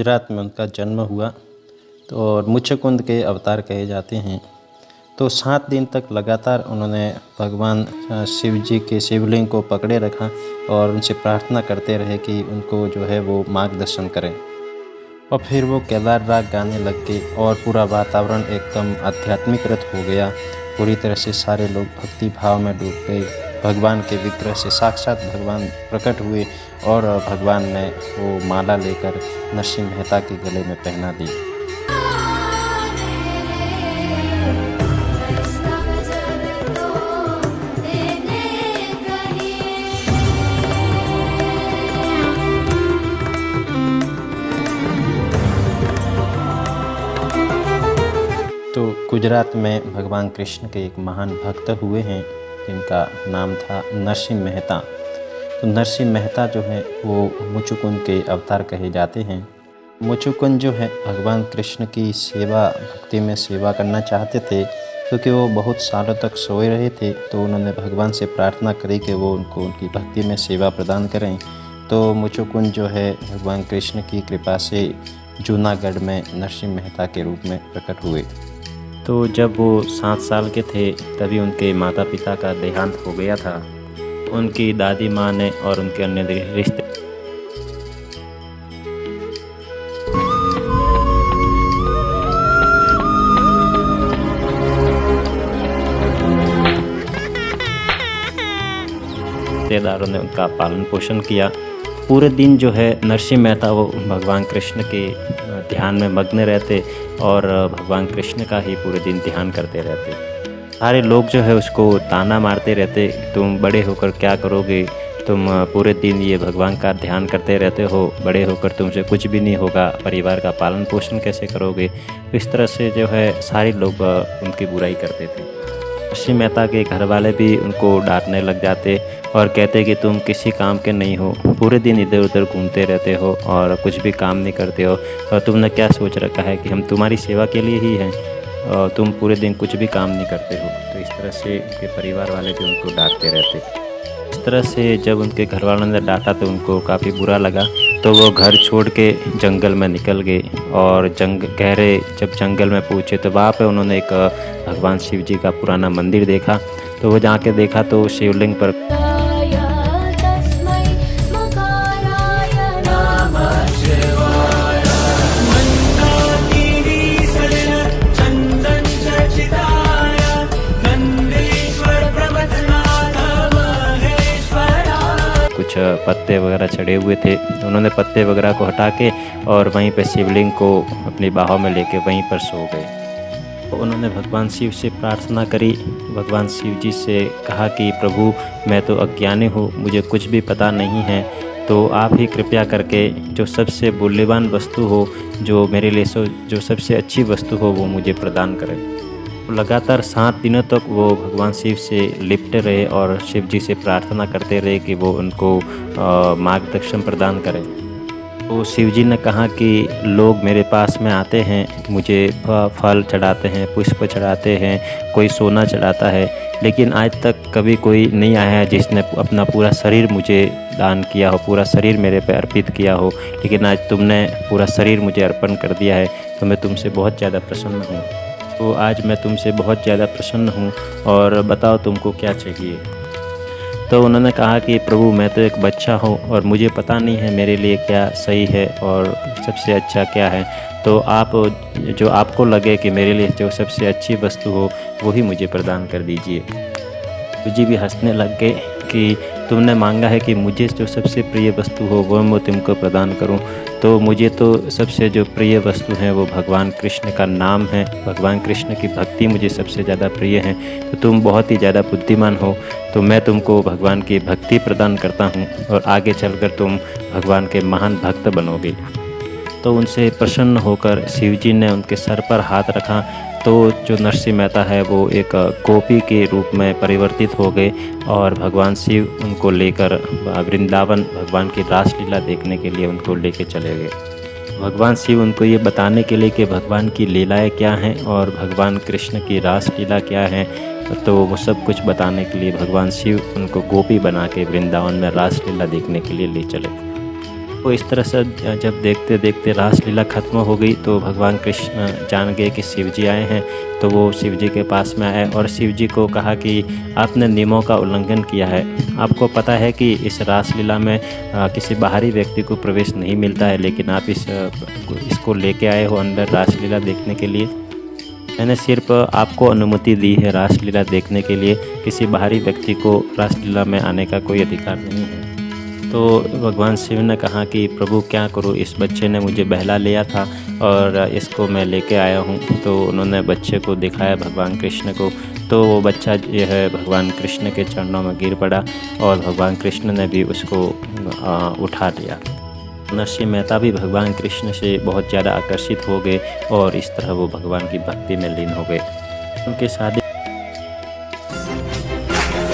गुजरात में उनका जन्म हुआ। तो और मुचकुंद के अवतार कहे जाते हैं। तो 7 दिन तक लगातार उन्होंने भगवान शिव जी के शिवलिंग को पकड़े रखा और उनसे प्रार्थना करते रहे कि उनको जो है वो मार्गदर्शन करें। और फिर वो केदार राग गाने लग गए और पूरा वातावरण एकदम आध्यात्मिक रत हो गया। पूरी तरह से सारे लोग भक्ति भाव में डूब गए। भगवान के विग्रह से साक्षात भगवान प्रकट हुए और भगवान ने वो माला लेकर नरसिंह मेहता के गले में पहना दी। तो गुजरात में भगवान कृष्ण के एक महान भक्त हुए हैं जिनका नाम था नरसिंह मेहता। तो नरसिंह मेहता जो है वो मुचुकुंद के अवतार कहे जाते हैं। मुचुकुंद जो है भगवान कृष्ण की सेवा भक्ति में सेवा करना चाहते थे, क्योंकि वो बहुत सालों तक सोए रहे थे। तो उन्होंने भगवान से प्रार्थना करी कि वो उनको उनकी भक्ति में सेवा प्रदान करें। तो मुचुकुंद जो है भगवान कृष्ण की कृपा से जूनागढ़ में नरसिंह मेहता के रूप में प्रकट हुए। तो जब वो 7 साल के थे तभी उनके माता पिता का देहांत हो गया था। उनकी दादी माँ ने और उनके अन्य रिश्ते रिश्तेदारों ने उनका पालन पोषण किया। पूरे दिन जो है नरसिंह मेहता वो भगवान कृष्ण के ध्यान में मग्न रहते और भगवान कृष्ण का ही पूरे दिन ध्यान करते रहते। सारे लोग जो है उसको ताना मारते रहते, तुम बड़े होकर क्या करोगे, तुम पूरे दिन ये भगवान का ध्यान करते रहते हो, बड़े होकर तुमसे कुछ भी नहीं होगा, परिवार का पालन पोषण कैसे करोगे। इस तरह से जो है सारे लोग उनकी बुराई करते थे। नरसिंह मेहता के घर वाले भी उनको डांटने लग जाते और कहते कि तुम किसी काम के नहीं हो, पूरे दिन इधर उधर घूमते रहते हो और कुछ भी काम नहीं करते हो, और तुमने क्या सोच रखा है कि हम तुम्हारी सेवा के लिए ही हैं और तुम पूरे दिन कुछ भी काम नहीं करते हो। तो इस तरह से उनके परिवार वाले भी उनको डांटते रहते। इस तरह से जब उनके घर वालों ने डांटा तो उनको काफ़ी बुरा लगा। तो वो घर छोड़ के जंगल में निकल गए और जब जंगल में पहुँचे तो वहाँ पे उन्होंने एक भगवान शिव जी का पुराना मंदिर देखा। तो वो जाके देखा तो शिवलिंग पर कुछ पत्ते वगैरह चढ़े हुए थे। उन्होंने पत्ते वगैरह को हटा के और वहीं पर शिवलिंग को अपनी बाहों में लेके वहीं पर सो गए। तो उन्होंने भगवान शिव से प्रार्थना करी। भगवान शिव जी से कहा कि प्रभु मैं तो अज्ञानी हूँ, मुझे कुछ भी पता नहीं है, तो आप ही कृपया करके जो सबसे मूल्यवान वस्तु हो, जो मेरे लिए जो सबसे अच्छी वस्तु हो वो मुझे प्रदान करें। लगातार 7 दिनों तक वो भगवान शिव से लिपटे रहे और शिव जी से प्रार्थना करते रहे कि वो उनको मार्गदर्शन प्रदान करें। तो शिव जी ने कहा कि लोग मेरे पास में आते हैं, मुझे फल चढ़ाते हैं, पुष्प चढ़ाते हैं, कोई सोना चढ़ाता है, लेकिन आज तक कभी कोई नहीं आया है जिसने अपना पूरा शरीर मुझे दान किया हो, पूरा शरीर मेरे पे अर्पित किया हो। लेकिन आज तुमने पूरा शरीर मुझे अर्पण कर दिया है, तो मैं तुमसे बहुत ज़्यादा प्रसन्न हूँ। तो आज मैं तुमसे बहुत ज़्यादा प्रसन्न हूँ और बताओ तुमको क्या चाहिए। तो उन्होंने कहा कि प्रभु मैं तो एक बच्चा हूँ और मुझे पता नहीं है मेरे लिए क्या सही है और सबसे अच्छा क्या है, तो आप जो आपको लगे कि मेरे लिए जो सबसे अच्छी वस्तु हो वही मुझे प्रदान कर दीजिए। शिव जी भी हंसने लग गए कि तुमने मांगा है कि मुझे जो सबसे प्रिय वस्तु हो वो मैं तुमको प्रदान करूं, तो मुझे तो सबसे जो प्रिय वस्तु है वो भगवान कृष्ण का नाम है, भगवान कृष्ण की भक्ति मुझे सबसे ज़्यादा प्रिय है। तो तुम बहुत ही ज़्यादा बुद्धिमान हो, तो मैं तुमको भगवान की भक्ति प्रदान करता हूँ और आगे चलकर तुम भगवान के महान भक्त बनोगे। तो उनसे प्रसन्न होकर शिव जी ने उनके सर पर हाथ रखा। तो जो नरसिंह मेहता है वो एक गोपी के रूप में परिवर्तित हो गए और भगवान शिव उनको लेकर वृंदावन भगवान की रासलीला देखने के लिए उनको लेके चले गए। भगवान शिव उनको ये बताने के लिए कि भगवान की लीलाएं क्या हैं और भगवान कृष्ण की रासलीला क्या है, तो वो सब कुछ बताने के लिए भगवान शिव उनको गोपी बना के वृंदावन में रासलीला देखने के लिए ले चले। तो इस तरह से जब देखते देखते रासलीला ख़त्म हो गई तो भगवान कृष्ण जान गए कि शिव जी आए हैं। तो वो शिव जी के पास में आए और शिव जी को कहा कि आपने नियमों का उल्लंघन किया है। आपको पता है कि इस रासलीला में किसी बाहरी व्यक्ति को प्रवेश नहीं मिलता है, लेकिन आप इसको लेके आए हो अंदर रासलीला देखने के लिए। मैंने सिर्फ आपको अनुमति दी है रासलीला देखने के लिए, किसी बाहरी व्यक्ति को रासलीला में आने का कोई अधिकार नहीं है। तो भगवान शिव ने कहा कि प्रभु क्या करूँ, इस बच्चे ने मुझे बहला लिया था और इसको मैं लेके आया हूँ। तो उन्होंने बच्चे को दिखाया भगवान कृष्ण को। तो वो बच्चा जो है भगवान कृष्ण के चरणों में गिर पड़ा और भगवान कृष्ण ने भी उसको उठा लिया। नरसिंह मेहता भी भगवान कृष्ण से बहुत ज़्यादा आकर्षित हो गए और इस तरह वो भगवान की भक्ति में लीन हो गए। उनके शादी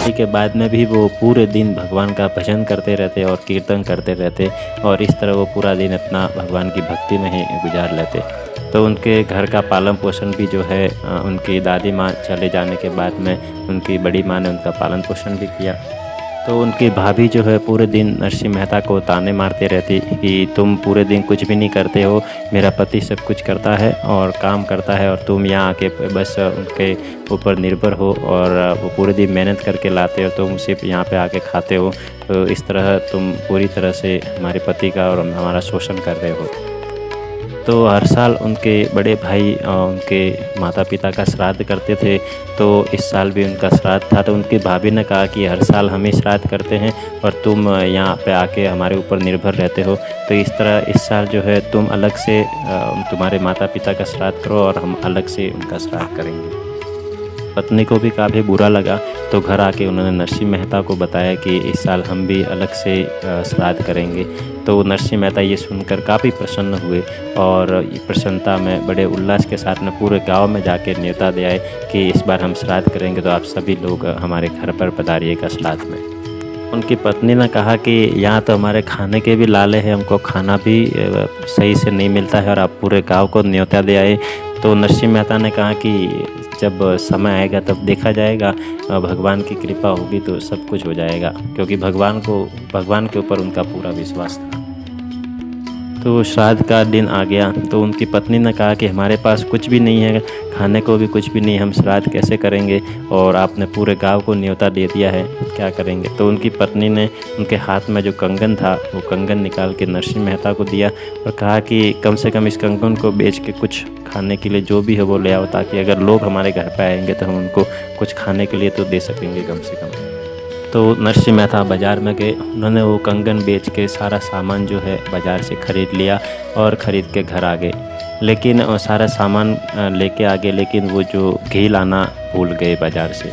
के बाद में भी वो पूरे दिन भगवान का भजन करते रहते और कीर्तन करते रहते और इस तरह वो पूरा दिन अपना भगवान की भक्ति में ही गुजार लेते। तो उनके घर का पालन पोषण भी जो है उनकी दादी माँ चले जाने के बाद में उनकी बड़ी माँ ने उनका पालन पोषण भी किया। तो उनकी भाभी जो है पूरे दिन नरसिंह मेहता को ताने मारते रहती कि तुम पूरे दिन कुछ भी नहीं करते हो, मेरा पति सब कुछ करता है और काम करता है और तुम यहाँ आके बस उनके ऊपर निर्भर हो और वो पूरे दिन मेहनत करके लाते हो, तुम सिर्फ यहाँ पे आके खाते हो। तो इस तरह तुम पूरी तरह से हमारे पति का और हमारा शोषण कर रहे हो। तो हर साल उनके बड़े भाई उनके माता पिता का श्राद्ध करते थे। तो इस साल भी उनका श्राद्ध था। तो उनकी भाभी ने कहा कि हर साल हम ही श्राद्ध करते हैं और तुम यहाँ पे आके हमारे ऊपर निर्भर रहते हो। तो इस तरह इस साल जो है तुम अलग से तुम्हारे माता पिता का श्राद्ध करो और हम अलग से उनका श्राद्ध करेंगे। पत्नी को भी काफ़ी बुरा लगा। तो घर आके उन्होंने नरसिंह मेहता को बताया कि इस साल हम भी अलग से श्राद्ध करेंगे। तो नरसिंह मेहता ये सुनकर काफ़ी प्रसन्न हुए और प्रसन्नता में बड़े उल्लास के साथ में पूरे गांव में जाके न्योता दे आए कि इस बार हम श्राद्ध करेंगे, तो आप सभी लोग हमारे घर पर पधारिएगा श्राद्ध में। उनकी पत्नी ने कहा कि यहाँ तो हमारे खाने के भी लाले हैं, हमको खाना भी सही से नहीं मिलता है और आप पूरे गाँव को न्योता दे आए। तो नरसिंह मेहता ने कहा कि जब समय आएगा तब देखा जाएगा, भगवान की कृपा होगी तो सब कुछ हो जाएगा, क्योंकि भगवान के ऊपर उनका पूरा विश्वास था। तो श्राद्ध का दिन आ गया। तो उनकी पत्नी ने कहा कि हमारे पास कुछ भी नहीं है, खाने को भी कुछ भी नहीं, हम श्राद्ध कैसे करेंगे और आपने पूरे गांव को न्योता दे दिया है, क्या करेंगे। तो उनकी पत्नी ने उनके हाथ में जो कंगन था वो कंगन निकाल के नरसिंह मेहता को दिया और कहा कि कम से कम इस कंगन को बेच के कुछ खाने के लिए जो भी है वो ले आओ, ताकि अगर लोग हमारे घर पर आएंगे तो हम उनको कुछ खाने के लिए तो दे सकेंगे कम से कम। तो नरसिंह मेहता बाज़ार में गए। उन्होंने वो कंगन बेच के सारा सामान जो है बाज़ार से ख़रीद लिया और ख़रीद के घर आ गए। लेकिन सारा सामान लेके आ गए, लेकिन वो जो घी लाना भूल गए बाज़ार से।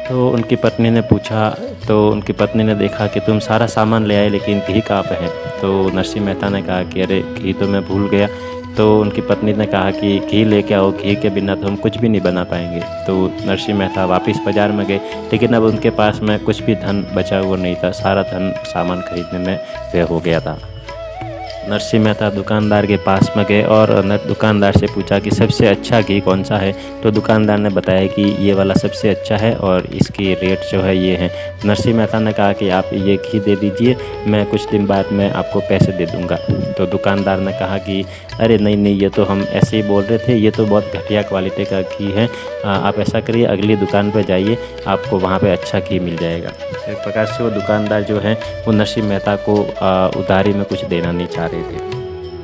तो उनकी पत्नी ने पूछा, तो उनकी पत्नी ने देखा कि तुम सारा सामान ले आए लेकिन घी कहाँ पे है। तो नरसिंह मेहता ने कहा कि अरे घी तो मैं भूल गया। तो उनकी पत्नी ने कहा कि घी लेके आओ, घी के बिना तो हम कुछ भी नहीं बना पाएंगे। तो नरसिंह मेहता वापस बाज़ार में गए, लेकिन अब उनके पास में कुछ भी धन बचा हुआ नहीं था, सारा धन सामान खरीदने में व्यय हो गया था। नरसिंह मेहता दुकानदार के पास में गए और दुकानदार से पूछा कि सबसे अच्छा घी कौन सा है। तो दुकानदार ने बताया कि ये वाला सबसे अच्छा है और इसकी रेट जो है ये है। नरसिंह मेहता ने कहा कि आप ये घी दे दीजिए, मैं कुछ दिन बाद में आपको पैसे दे दूंगा। तो दुकानदार ने कहा कि अरे नहीं, ये तो हम ऐसे ही बोल रहे थे, ये तो बहुत घटिया क्वालिटी का घी है, आप ऐसा करिए अगली दुकान पर जाइए, आपको वहाँ पर अच्छा घी मिल जाएगा। एक प्रकार से वो दुकानदार जो है वो नरसिंह मेहता को उधारी में कुछ देना नहीं चाह रहे थे।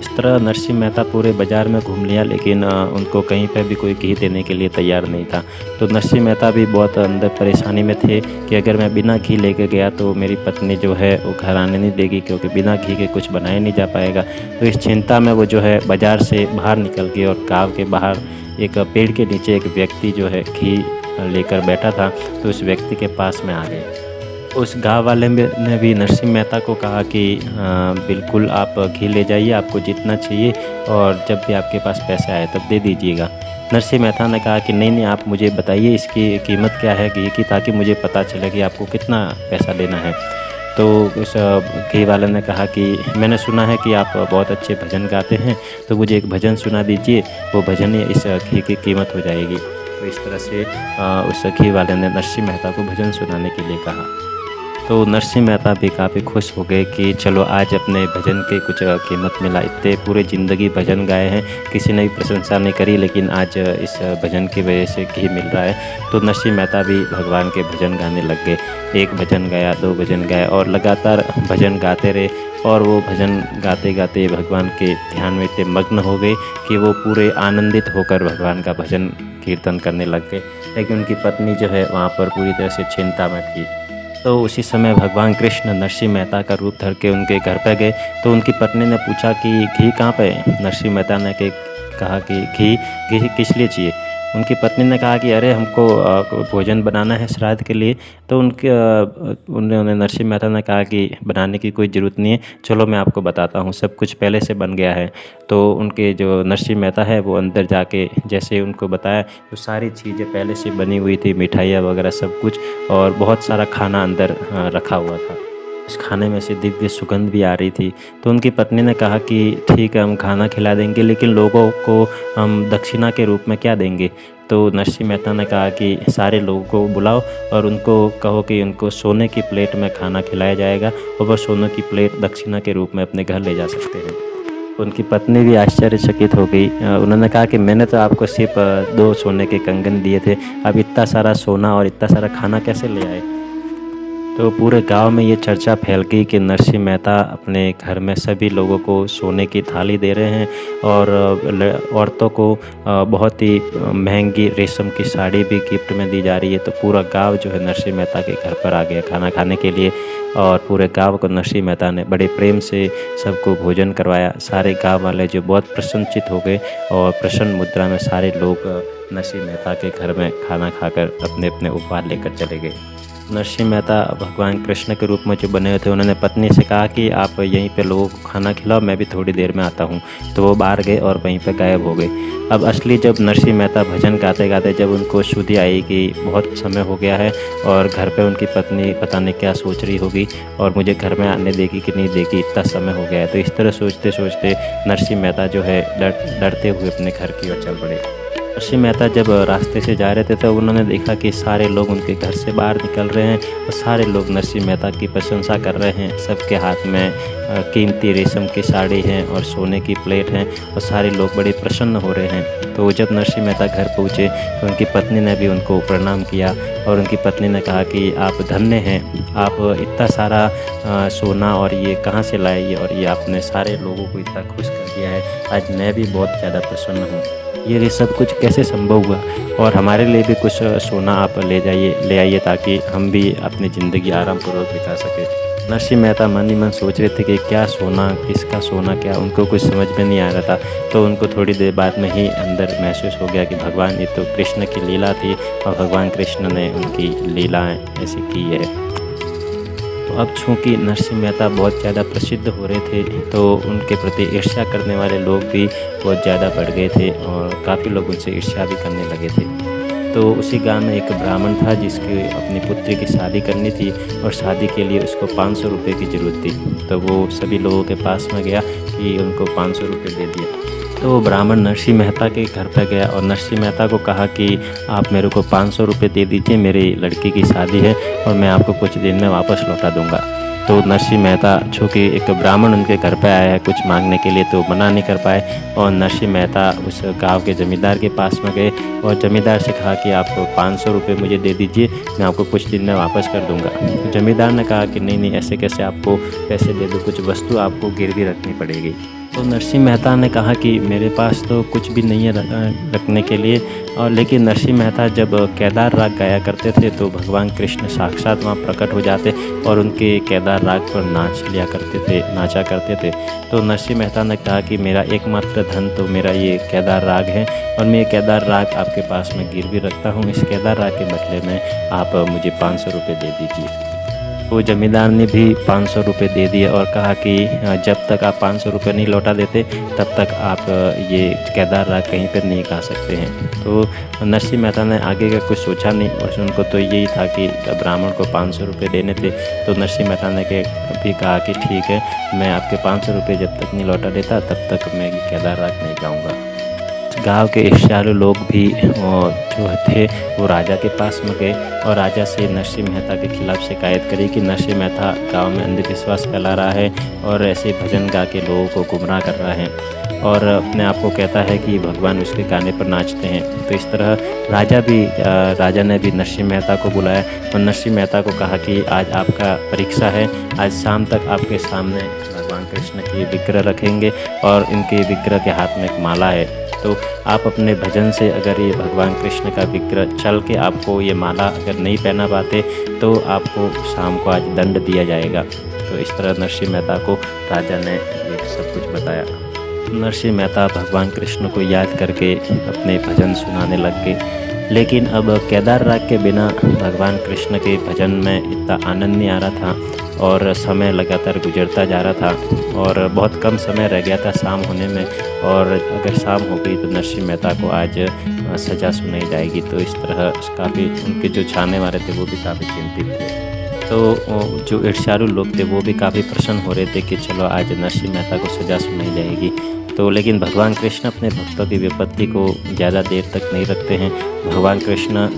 इस तरह नरसिंह मेहता पूरे बाज़ार में घूम लिया, लेकिन उनको कहीं पर भी कोई घी देने के लिए तैयार नहीं था। तो नरसिंह मेहता भी बहुत अंदर परेशानी में थे कि अगर मैं बिना घी लेके गया तो मेरी पत्नी जो है वो घर आने नहीं देगी, क्योंकि बिना घी के कुछ बनाया नहीं जा पाएगा। तो इस चिंता में वो जो है बाज़ार से बाहर निकल गए और गाँव के बाहर एक पेड़ के नीचे एक व्यक्ति जो है घी लेकर बैठा था। तो उस व्यक्ति के पास में आ गए। उस गाँव वाले ने भी नरसिंह मेहता को कहा कि बिल्कुल आप घी ले जाइए, आपको जितना चाहिए और जब भी आपके पास पैसे आए तब दे दीजिएगा। नरसिंह मेहता ने कहा कि नहीं, आप मुझे बताइए इसकी कीमत क्या है घी की, ताकि मुझे पता चले कि आपको कितना पैसा देना है। तो उस घी वाले ने कहा कि मैंने सुना है कि आप बहुत अच्छे भजन गाते हैं, तो मुझे एक भजन सुना दीजिए, वो भजन इस घी की कीमत हो जाएगी। तो इस तरह से उस घी वाले ने नरसिंह मेहता को भजन सुनाने के लिए कहा। तो नरसिंह मेहता भी काफ़ी खुश हो गए कि चलो आज अपने भजन के कुछ कीमत मिला। इतने पूरे ज़िंदगी भजन गाए हैं, किसी ने भी प्रशंसा नहीं करी, लेकिन आज इस भजन की वजह से घी मिल रहा है। तो नरसिंह मेहता भी भगवान के भजन गाने लग गए। एक भजन गाया, 2 भजन गाए और लगातार भजन गाते रहे और वो भजन गाते-गाते भगवान के ध्यान में इतने मग्न हो गए कि वो पूरे आनंदित होकर भगवान का भजन कीर्तन करने लग गए। लेकिन उनकी पत्नी जो है वहाँ पर पूरी तरह से चिंता में थी। तो उसी समय भगवान कृष्ण नरसिंह मेहता का रूप धर के उनके घर पे गए। तो उनकी पत्नी ने पूछा कि घी कहाँ पे है? नरसिंह मेहता ने कहा कि घी किस लिए चाहिए? उनकी पत्नी ने कहा कि अरे हमको भोजन बनाना है श्राद्ध के लिए। तो उन्होंने नरसिंह मेहता ने कहा कि बनाने की कोई ज़रूरत नहीं है, चलो मैं आपको बताता हूँ, सब कुछ पहले से बन गया है। तो उनके जो नरसिंह मेहता है वो अंदर जाके जैसे उनको बताया तो सारी चीज़ें पहले से बनी हुई थी, मिठाइयाँ वगैरह सब कुछ, और बहुत सारा खाना अंदर रखा हुआ था। उस खाने में से दिव्य सुगंध भी आ रही थी। तो उनकी पत्नी ने कहा कि ठीक है, हम खाना खिला देंगे, लेकिन लोगों को हम दक्षिणा के रूप में क्या देंगे? तो नरसिंह मेहता ने कहा कि सारे लोगों को बुलाओ और उनको कहो कि उनको सोने की प्लेट में खाना खिलाया जाएगा और वह सोने की प्लेट दक्षिणा के रूप में अपने घर ले जा सकते हैं। उनकी पत्नी भी आश्चर्यचकित हो गई। उन्होंने कहा कि मैंने तो आपको सिर्फ 2 सोने के कंगन दिए थे, अब इतना सारा सोना और इतना सारा खाना कैसे ले आए? तो पूरे गांव में ये चर्चा फैल गई कि नरसिंह मेहता अपने घर में सभी लोगों को सोने की थाली दे रहे हैं और औरतों को बहुत ही महंगी रेशम की साड़ी भी गिफ्ट में दी जा रही है। तो पूरा गांव जो है नरसिंह मेहता के घर पर आ गया खाना खाने के लिए और पूरे गांव को नरसिंह मेहता ने बड़े प्रेम से सबको भोजन करवाया। सारे गांव वाले जो बहुत प्रसन्नचित हो गए और प्रसन्न मुद्रा में सारे लोग नरसिंह मेहता के घर में खाना खाकर अपने अपने उपहार लेकर चले गए। नरसिंह मेहता भगवान कृष्ण के रूप में जो बने हुए थे, उन्होंने पत्नी से कहा कि आप यहीं पे लोगों को खाना खिलाओ, मैं भी थोड़ी देर में आता हूँ। तो वो बाहर गए और वहीं पे गायब हो गए। अब असली जब नरसिंह मेहता भजन गाते गाते जब उनको शुद्धि आई कि बहुत समय हो गया है और घर पे उनकी पत्नी पता नहीं क्या सोच रही होगी और मुझे घर में आने देगी कि नहीं देगी, इतना समय हो गया है। तो इस तरह सोचते सोचते नरसिंह मेहता जो है डरते हुए अपने घर की ओर चल पड़े। नरसिंह मेहता जब रास्ते से जा रहे थे तो उन्होंने देखा कि सारे लोग उनके घर से बाहर निकल रहे हैं और सारे लोग नरसिंह मेहता की प्रशंसा कर रहे हैं। सबके हाथ में कीमती रेशम की साड़ी हैं और सोने की प्लेट हैं और सारे लोग बड़े प्रसन्न हो रहे हैं। तो जब नरसिंह मेहता घर पहुँचे तो उनकी पत्नी ने भी उनको प्रणाम किया और उनकी पत्नी ने कहा कि आप धन्य हैं, आप इतना सारा सोना और ये कहाँ से लाए और ये आपने सारे लोगों को इतना खुश कर दिया है। आज मैं भी बहुत ज़्यादा प्रसन्न हूँ। ये सब कुछ कैसे संभव हुआ और हमारे लिए भी कुछ सोना आप ले आइए ताकि हम भी अपनी ज़िंदगी आरामपूर्वक बिता सकें। नरसिंह मेहता मन ही मन सोच रहे थे कि क्या सोना, किसका सोना, क्या उनको कुछ समझ में नहीं आ रहा था। तो उनको थोड़ी देर बाद में ही अंदर महसूस हो गया कि भगवान ये तो कृष्ण की लीला थी और भगवान कृष्ण ने उनकी लीलाएँ ऐसी की है। तो अब चूँकि नरसिंह मेहता बहुत ज़्यादा प्रसिद्ध हो रहे थे तो उनके प्रति ईर्ष्या करने वाले लोग भी बहुत ज़्यादा बढ़ गए थे और काफ़ी लोग उनसे ईर्ष्या भी करने लगे थे। तो उसी गांव में एक ब्राह्मण था जिसकी अपनी पुत्री की शादी करनी थी और शादी के लिए उसको 500 रुपये की ज़रूरत थी। तो वो सभी लोगों के पास में गया कि उनको 500 रुपये दे दिए। तो वो ब्राह्मण नरसिंह मेहता के घर पर गया और नरसिंह मेहता को कहा कि आप मेरे को 500 रुपये दे दीजिए, मेरी लड़की की शादी है और मैं आपको कुछ दिन में वापस लौटा दूंगा। तो नरसिंह मेहता चूँकि एक ब्राह्मण उनके घर पे आया है कुछ मांगने के लिए तो मना नहीं कर पाए और नरसिंह मेहता उस गांव के ज़मींदार के पास में गए और ज़मींदार से कहा कि आप 500 रुपये मुझे दे दीजिए, मैं आपको कुछ दिन में वापस कर दूंगा। तो ज़मींदार ने कहा कि नहीं ऐसे कैसे आपको पैसे दे दूँ, कुछ वस्तु आपको गिरवी रखनी पड़ेगी। तो नरसिंह मेहता ने कहा कि मेरे पास तो कुछ भी नहीं है रखने के लिए। और लेकिन नरसिंह मेहता जब केदार राग गाया करते थे तो भगवान कृष्ण साक्षात वहाँ प्रकट हो जाते और उनके केदार राग पर नाचा करते थे। तो नरसिंह मेहता ने कहा कि मेरा एकमात्र धन तो मेरा ये केदार राग है और मैं ये केदार राग आपके पास में गिरवी रखता हूँ, इस केदार राग के बदले में आप मुझे 500 रुपये दे दीजिए। वो ज़मींदार ने भी 500 रुपये दे दिए और कहा कि जब तक आप 500 रुपये नहीं लौटा देते तब तक आप ये केदार राग कहीं पर नहीं गा सकते हैं। तो नरसिंह मेहता ने आगे का कुछ सोचा नहीं और उनको तो यही था कि ब्राह्मण को 500 रुपये देने थे। तो नरसिंह मेहता ने भी कहा कि ठीक है, मैं आपके 500 रुपये जब तक नहीं लौटा देता तब तक मैं केदार राग नहीं गाऊँगा। गाँव के ईर्ष्यालु लोग भी जो थे वो राजा के पास में गए और राजा से नरसिंह मेहता के खिलाफ़ शिकायत करी कि नरसिंह मेहता गाँव में अंधविश्वास फैला रहा है और ऐसे भजन गा के लोगों को गुमराह कर रहा है और अपने आप को कहता है कि भगवान उसके गाने पर नाचते हैं। तो इस तरह राजा ने भी नरसिंह मेहता को बुलाया और नरसिंह मेहता को कहा कि आज आपका परीक्षा है, आज शाम तक आपके सामने भगवान कृष्ण की विग्रह रखेंगे और इनके विग्रह के हाथ में एक माला है, तो आप अपने भजन से अगर ये भगवान कृष्ण का विग्रह चल के आपको ये माला अगर नहीं पहना पाते तो आपको शाम को आज दंड दिया जाएगा। तो इस तरह नरसिंह मेहता को राजा ने ये सब कुछ बताया। नरसिंह मेहता भगवान कृष्ण को याद करके अपने भजन सुनाने लग गए, लेकिन अब केदार राग के बिना भगवान कृष्ण के भजन में इतना आनंद नहीं आ रहा था और समय लगातार गुजरता जा रहा था और बहुत कम समय रह गया था शाम होने में और अगर शाम हो गई तो नरसिंह मेहता को आज सज़ा सुनाई जाएगी। तो इस तरह काफ़ी उनके जो चाहने वाले थे वो भी काफ़ी चिंतित थे। तो जो ईर्ष्यालु लोग थे वो भी काफ़ी प्रसन्न हो रहे थे कि चलो आज नरसिंह मेहता को सज़ा सुनाई जाएगी। तो लेकिन भगवान कृष्ण अपने भक्तों की विपत्ति को ज़्यादा देर तक नहीं रखते हैं। भगवान कृष्ण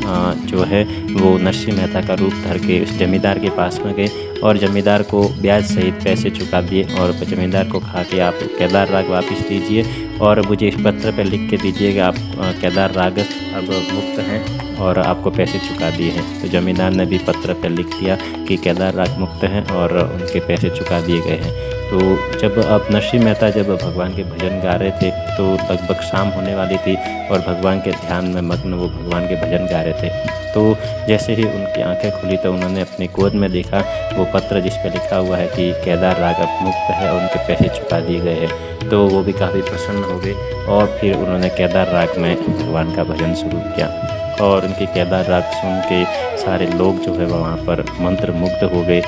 जो है वो नरसिंह मेहता का रूप धर के उस जमींदार के पास में गए और जमींदार को ब्याज सहित पैसे चुका दिए और जमींदार को कहा कि आप केदार राग वापस दीजिए और मुझे इस पत्र पर लिख के दीजिए कि आप केदार राग अब मुक्त हैं और आपको पैसे चुका दिए हैं। तो जमींदार ने भी पत्र पर लिख दिया कि केदार राग मुक्त हैं और उनके पैसे चुका दिए गए हैं। तो जब अब नरसिंह मेहता जब भगवान के भजन गा रहे थे तो लगभग शाम होने वाली थी और भगवान के ध्यान में मग्न वो भगवान के भजन गा रहे थे। तो जैसे ही उनकी आंखें खुली तो उन्होंने अपनी गोद में देखा वो पत्र जिस पे लिखा हुआ है कि केदार राग अब मुक्त है और उनके पैसे चुका दिए गए हैं। तो वो भी काफ़ी प्रसन्न हो गए और फिर उन्होंने केदार राग में भगवान का भजन शुरू किया और उनके केदार राग सुन के सारे लोग जो है वहाँ पर मंत्र मुग्ध हो गए।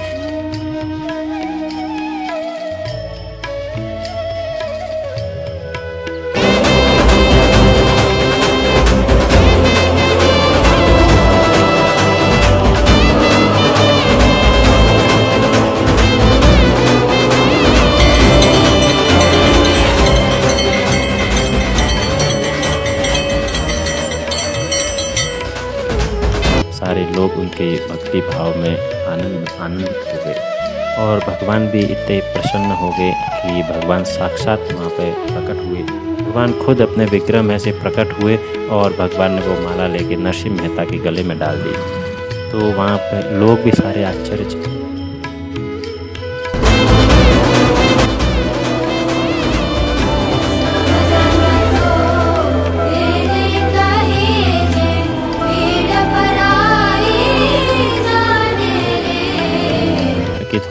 सारे लोग उनके भक्ति भाव में आनंदित हो गए और भगवान भी इतने प्रसन्न हो गए कि भगवान साक्षात वहाँ पे प्रकट हुए। भगवान खुद अपने विग्रह में से प्रकट हुए और भगवान ने वो माला लेके नरसिंह मेहता के गले में डाल दी। तो वहाँ पर लोग भी सारे आश्चर्य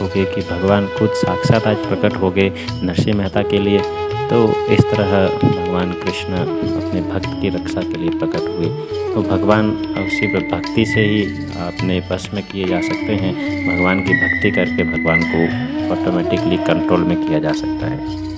हो गए कि भगवान खुद साक्षात आज प्रकट हो गए नरसिंह मेहता के लिए। तो इस तरह भगवान कृष्ण अपने भक्त की रक्षा के लिए प्रकट हुए। तो भगवान उसी भक्ति से ही अपने वश में किए जा सकते हैं। भगवान की भक्ति करके भगवान को ऑटोमेटिकली कंट्रोल में किया जा सकता है।